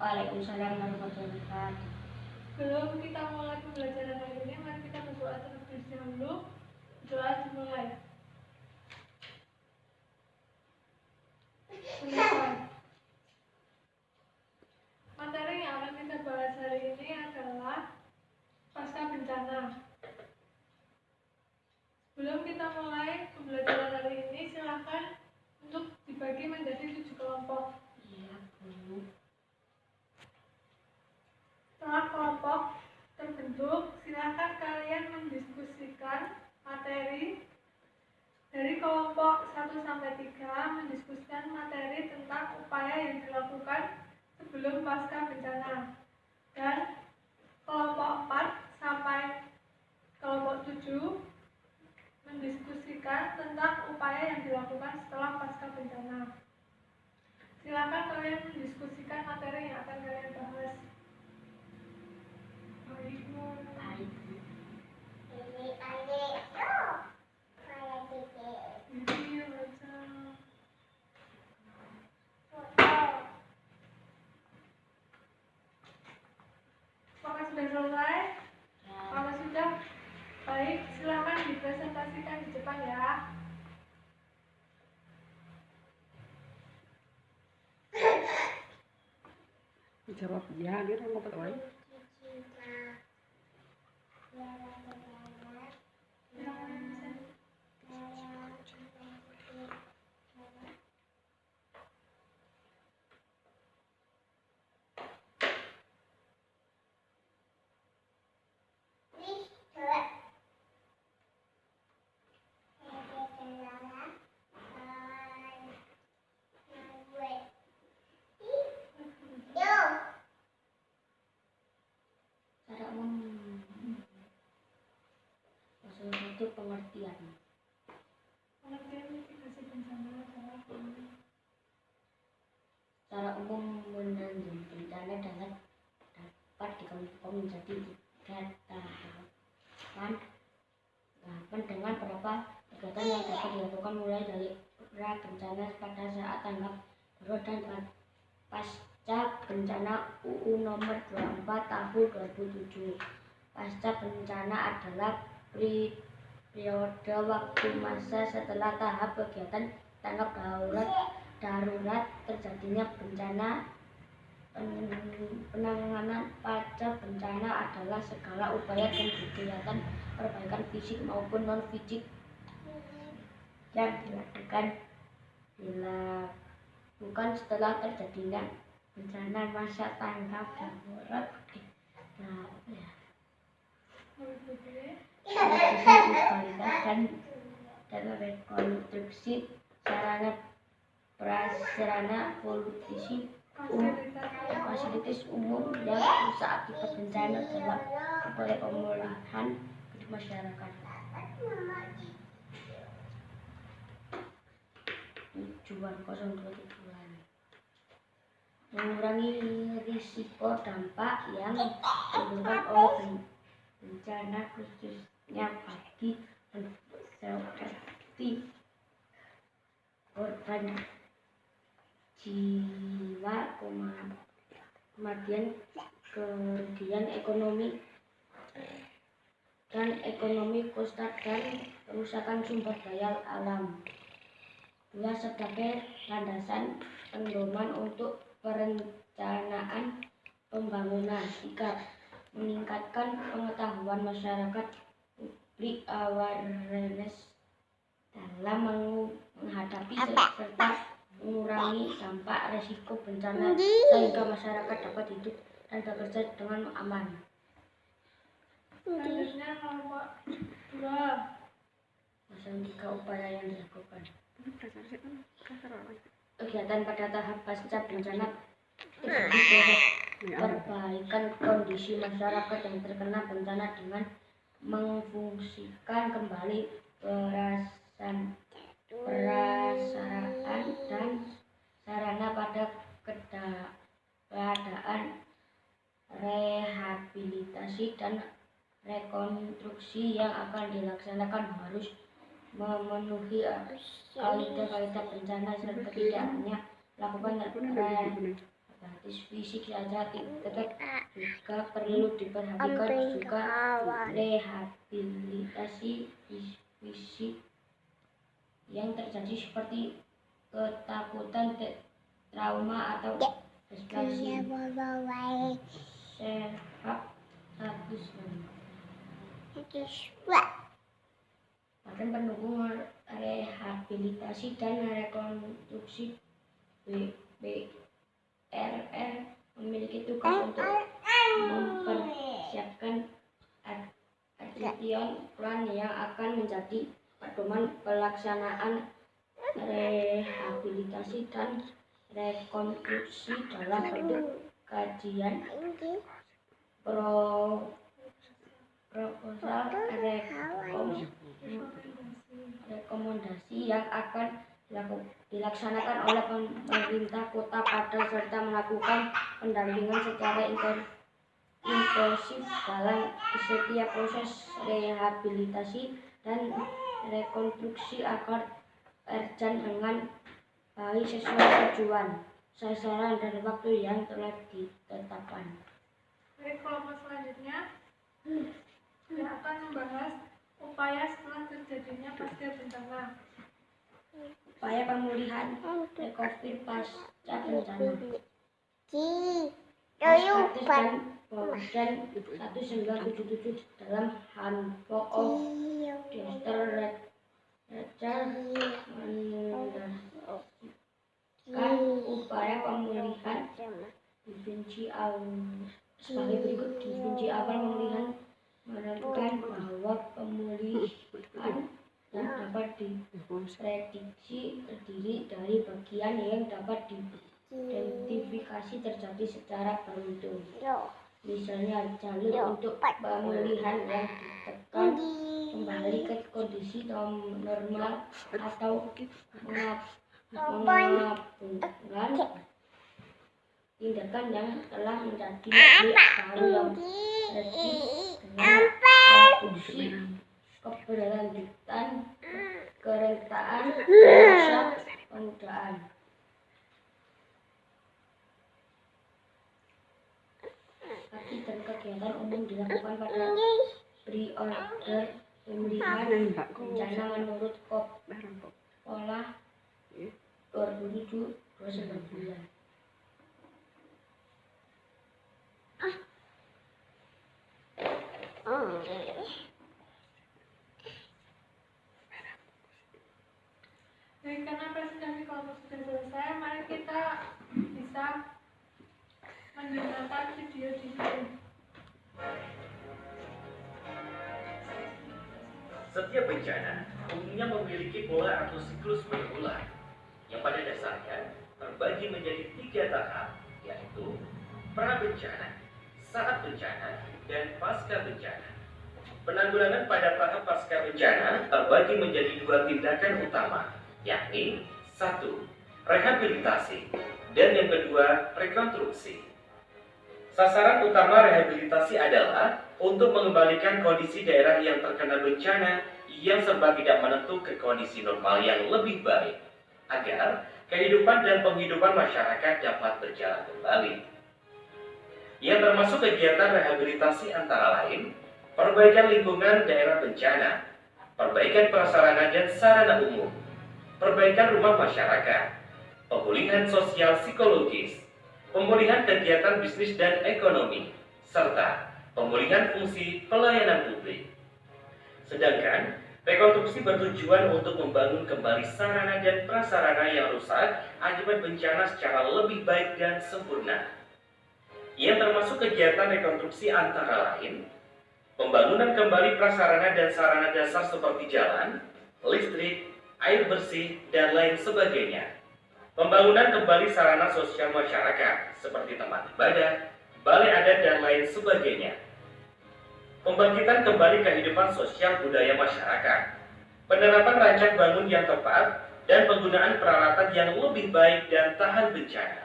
Waalaikumsalam warahmatullahi wabarakatuh. Sebelum kita mulai pembelajaran hari ini, mari kita berdoa terlebih dahulu. Doa dimulai. Pendapat. Materi yang akan kita bahas hari ini adalah pasca bencana. Sebelum kita mulai pembelajaran hari ini, silakan untuk dibagi menjadi 7 kelompok. Iya, Bu. Setelah kelompok terbentuk, silakan kalian mendiskusikan materi dari kelompok 1 sampai 3, mendiskusikan materi tentang upaya yang dilakukan sebelum pasca bencana. Dan kelompok 4 sampai kelompok 7 mendiskusikan tentang upaya yang dilakukan setelah pasca bencana. Silakan kalian mendiskusikan materi yang akan kalian bahas. Baik, Bu. Apakah sudah selesai? Kalau sudah, baik, silakan dipresentasikan di depan ya. Jawab ya, dia mau ketawain. Cara umum. Pasal 1 pengertian. Pengertian mitigasi bencana adalah Secara umum menanggung bencana dapat dikelompokkan menjadi 3 tahapan dengan beberapa kegiatan yang dapat dilakukan mulai dari pra bencana pada saat tanggap darurat dan pasca bencana UU nomor 24 tahun 2007. Pasca bencana adalah periode waktu masa setelah tahap kegiatan tanggap darurat terjadinya bencana. Penanganan pasca bencana adalah segala upaya dan kegiatan perbaikan fisik maupun non fisik yang dilakukan setelah terjadinya bencana masa tanggap darurat. Dan rekonstruksi sarana prasarana fasilitas umum yang rusak akibat bencana dalam upaya pemulihan hidup masyarakat. Tujuan mengurangi risiko dampak yang ditimbulkan oleh bencana khususnya bagi seperti korban jiwa, kematian, kerugian ekonomi kostat dan kerusakan sumber daya alam. 2. Sebagai landasan pedoman untuk perencanaan pembangunan. 3. Meningkatkan pengetahuan masyarakat public awareness dalam menghadapi serta mengurangi dampak resiko bencana sehingga masyarakat dapat hidup dan bekerja dengan aman. Selanjutnya kelompok 2. Pasal 3 upaya yang dilakukan. Kegiatan pada tahap pasca bencana terjadi perbaikan kondisi masyarakat yang terkena bencana dengan memfungsikan kembali prasarana dan sarana pada keadaan rehabilitasi dan rekonstruksi yang akan dilaksanakan harus memenuhi kaidah-kaidah bencana serta tidak hanya melakukan fisik saja, tetap juga perlu diperhatikan juga rehabilitasi fisik yang terjadi seperti ketakutan, trauma atau displasi sebab bahkan pendukung rehabilitasi dan rekonstruksi BRR memiliki tugas untuk mempersiapkan action plan yang akan menjadi pedoman pelaksanaan rehabilitasi dan rekonstruksi dalam bentuk kajian, proposal, rekomendasi yang akan dilaksanakan oleh pemerintah kota Padang serta melakukan pendampingan secara intensif dalam setiap proses rehabilitasi dan rekonstruksi agar berjalan dengan baik sesuai tujuan, sasaran dan waktu yang telah ditetapkan. Baik, kelompok selanjutnya yang akan membahas upaya setelah terjadinya pasca bencana. Upaya pemulihan recovery pasca bencana. Dan 1977 dalam Handbook of Disaster mendasarkan upaya pemulihan sebagai berikut. Definisi awal pemulihan menentukan bahwa pemulihan yang dapat diprediksi terdiri dari bagian yang dapat diidentifikasi terjadi secara beruntun. Misalnya jalur untuk pemulihan yang ditekan kembali ke kondisi normal atau menggabungkan tindakan yang telah menjadi baru yang terjadi dengan produksi keberlanjutan, keretaan, masa penundaan. Strategi dan kegiatan umum dilakukan pada pre-order pemulihan bencana menurut Pola 2007-29. Baik, karena presentasi kelompok sudah selesai, mari kita bisa mendengarkan video di sini. Setiap bencana umumnya memiliki pola atau siklus berulang yang pada dasarnya terbagi menjadi 3 tahap, yaitu pra-bencana, saat bencana, dan pasca bencana. Penanggulangan pada tahap pasca bencana terbagi menjadi 2 tindakan utama, yakni 1. Rehabilitasi, dan yang kedua rekonstruksi. Sasaran utama rehabilitasi adalah untuk mengembalikan kondisi daerah yang terkena bencana yang serba tidak menentu ke kondisi normal yang lebih baik, agar kehidupan dan penghidupan masyarakat dapat berjalan kembali. Yang termasuk kegiatan rehabilitasi antara lain, perbaikan lingkungan daerah bencana, perbaikan prasarana dan sarana umum, perbaikan rumah masyarakat, pemulihan sosial psikologis, pemulihan kegiatan bisnis dan ekonomi, serta pemulihan fungsi pelayanan publik. Sedangkan rekonstruksi bertujuan untuk membangun kembali sarana dan prasarana yang rusak akibat bencana secara lebih baik dan sempurna. Yang termasuk kegiatan rekonstruksi antara lain, pembangunan kembali prasarana dan sarana dasar seperti jalan, listrik, air bersih, dan lain sebagainya. Pembangunan kembali sarana sosial masyarakat seperti tempat ibadah, balai adat, dan lain sebagainya. Pembangkitan kembali kehidupan sosial budaya masyarakat, penerapan rancang bangun yang tepat, dan penggunaan peralatan yang lebih baik dan tahan bencana.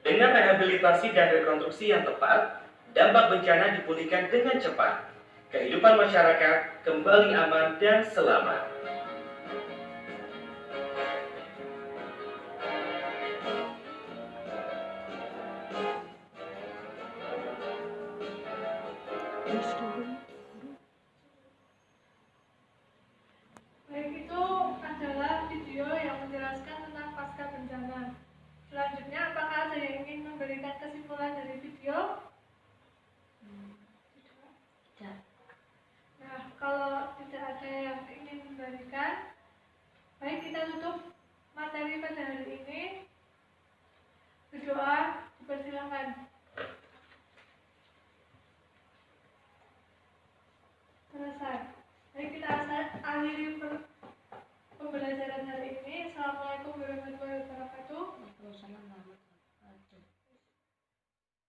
Dengan rehabilitasi dan rekonstruksi yang tepat, dampak bencana dipulihkan dengan cepat. Kehidupan masyarakat kembali aman dan selamat.